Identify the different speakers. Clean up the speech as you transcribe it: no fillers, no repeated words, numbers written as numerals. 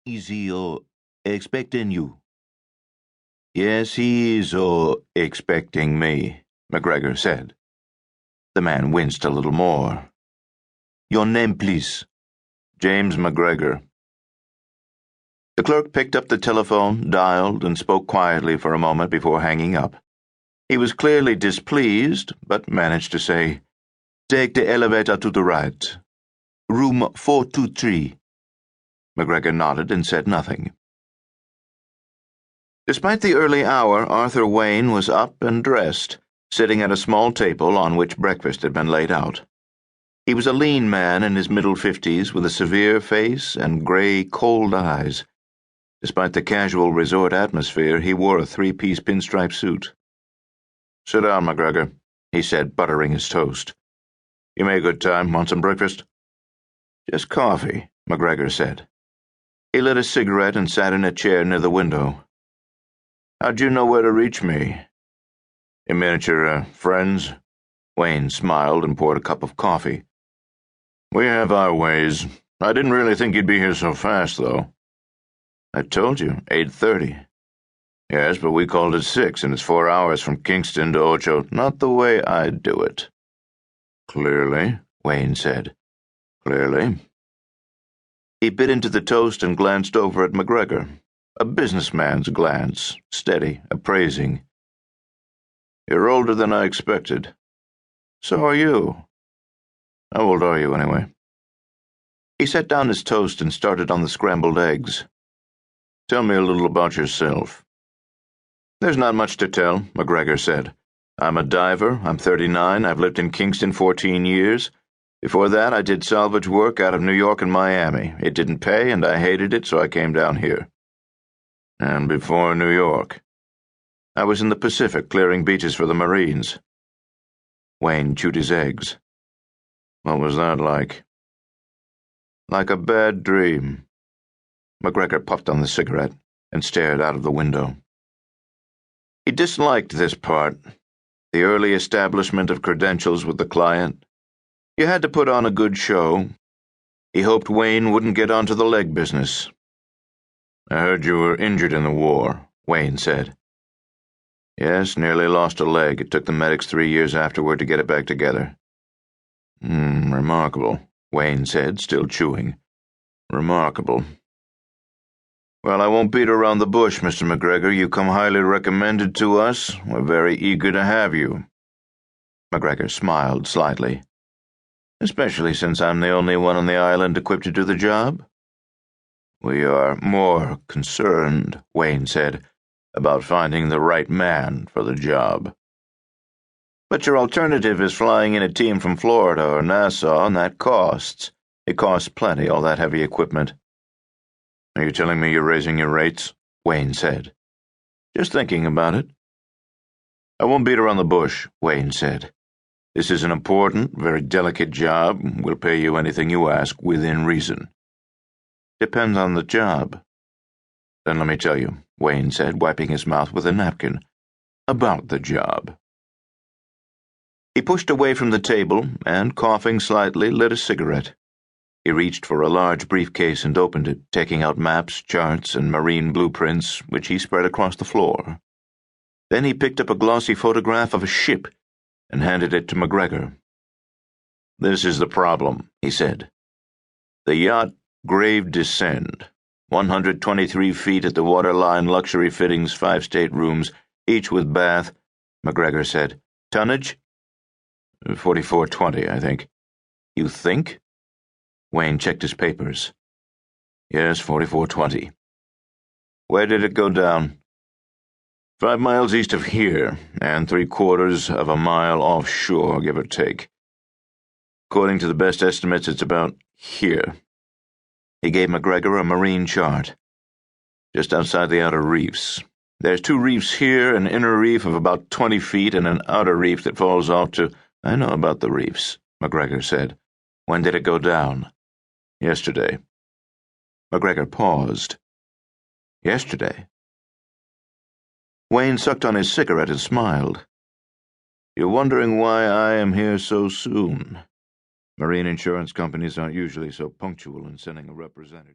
Speaker 1: Is he, expecting you? Yes, he is, expecting me, McGregor said. The man winced a little more. Your name, please. James McGregor. The clerk picked up the telephone, dialed, and spoke quietly for a moment before hanging up. He was clearly displeased, but managed to say, Take the elevator to the right. Room 423. McGregor nodded and said nothing. Despite the early hour, Arthur Wayne was up and dressed, sitting at a small table on which breakfast had been laid out. He was a lean man in his middle 50s with a severe face and gray, cold eyes. Despite the casual resort atmosphere, he wore a three-piece pinstripe suit. Sit down, McGregor, he said, buttering his toast. You made good time. Want some breakfast? Just coffee, McGregor said. He lit a cigarette and sat in a chair near the window. How'd you know where to reach me? In miniature, friends? Wayne smiled and poured a cup of coffee. We have our ways. I didn't really think you'd be here so fast, though. I told you, 8:30. Yes, but we called it 6, and it's 4 hours from Kingston to Ocho. Not the way I'd do it. Clearly, Wayne said. Clearly. He bit into the toast and glanced over at McGregor. A businessman's glance, steady, appraising. You're older than I expected. So are you. How old are you, anyway? He set down his toast and started on the scrambled eggs. Tell me a little about yourself. There's not much to tell, McGregor said. I'm a diver. I'm 39. I've lived in Kingston 14 years. Before that, I did salvage work out of New York and Miami. It didn't pay, and I hated it, so I came down here. And before New York? I was in the Pacific, clearing beaches for the Marines. Wayne chewed his eggs. What was that like? Like a bad dream. McGregor puffed on the cigarette and stared out of the window. He disliked this part, the early establishment of credentials with the client. You had to put on a good show. He hoped Wayne wouldn't get onto the leg business. I heard you were injured in the war, Wayne said. Yes, nearly lost a leg. It took the medics 3 years afterward to get it back together. Remarkable, Wayne said, still chewing. Remarkable. Well, I won't beat around the bush, Mr. McGregor. You come highly recommended to us. We're very eager to have you. McGregor smiled slightly. Especially since I'm the only one on the island equipped to do the job? We are more concerned, Wayne said, about finding the right man for the job. But your alternative is flying in a team from Florida or Nassau, and that costs. It costs plenty, all that heavy equipment. Are you telling me you're raising your rates? Wayne said. Just thinking about it. I won't beat around the bush, Wayne said. This is an important, very delicate job. We'll pay you anything you ask within reason. Depends on the job. Then let me tell you, Wayne said, wiping his mouth with a napkin, about the job. He pushed away from the table and, coughing slightly, lit a cigarette. He reached for a large briefcase and opened it, taking out maps, charts, and marine blueprints, which he spread across the floor. Then he picked up a glossy photograph of a ship and handed it to McGregor. This is the problem, he said. The yacht Grave Descend, 123 feet at the waterline, luxury fittings, 5 staterooms, each with bath, McGregor said. Tonnage? 4420, I think. You think? Wayne checked his papers. Yes, 4420. Where did it go down? 5 miles east of here, and 3/4 of a mile offshore, give or take. According to the best estimates, it's about here. He gave McGregor a marine chart. Just outside the outer reefs. There's 2 reefs here, an inner reef of about 20 feet, and an outer reef that falls off to... I know about the reefs, McGregor said. When did it go down? Yesterday. McGregor paused. Yesterday? Wayne sucked on his cigarette and smiled. You're wondering why I am here so soon. Marine insurance companies aren't usually so punctual in sending a representative.